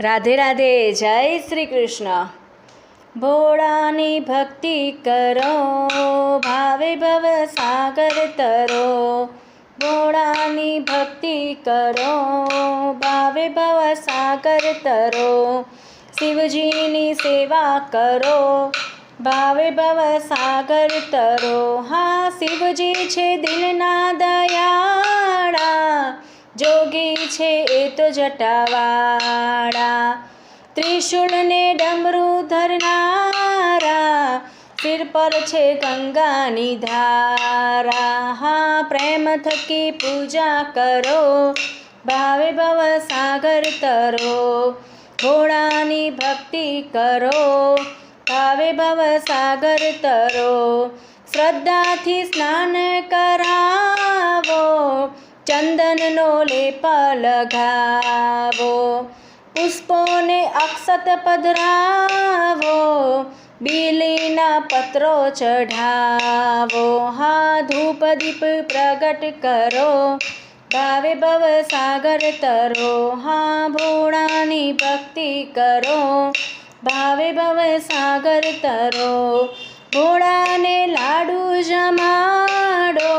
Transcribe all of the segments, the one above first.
રાધે રાધે, જય શ્રી કૃષ્ણ। ભોળાની ભક્તિ કરો, ભાવે ભવ સાગર તરો। ભોળાની ભક્તિ કરો, ભાવે ભવ સાગર તરો। શિવજીની સેવા કરો, ભાવે ભવ સાગર તરો। હા, શિવજી છે દિલના દયાળા, જોગી છે એ તો જટાવાળા। ત્રિશૂળ ને ડમરું ધરનારા, સિર પર છે ગંગાની ધારા। હા, પ્રેમ થકી પૂજા કરો, ભાવે ભવ સાગર તરો। ભોળાની ભક્તિ કરો, ભાવે ભવ સાગર તરો। શ્રદ્ધાથી સ્નાન કરાવો, ચંદનનો લેપ લગાવો। પુષ્પોને અક્ષત પધરાવો, બીલીના પત્રો ચઢાવો। હા, ધૂપ દીપ પ્રગટ કરો, ભાવે ભવ સાગર તરો। હા, ભોળાની ભક્તિ કરો, ભાવે ભવ સાગર તરો। ભોળાને લાડુ જમાડો,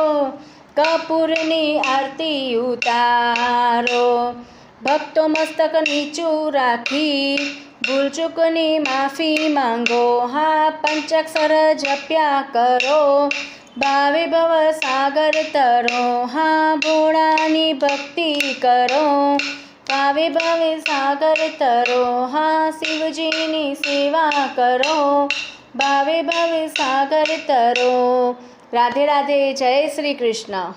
કપૂરની આરતી ઉતારો। ભક્તો મસ્તક નીચું રાખી, ભૂલચૂકની માફી માંગો। હા, પંચાક્ષર જપ્યા કરો, ભાવે ભવ સાગર તરો। હા, ભોળાની ભક્તિ કરો, ભાવે ભવ સાગર તરો। હા, શિવજીની સેવા કરો, ભાવે ભવ સાગર તરો। રાધે રાધે, જય શ્રી કૃષ્ણ।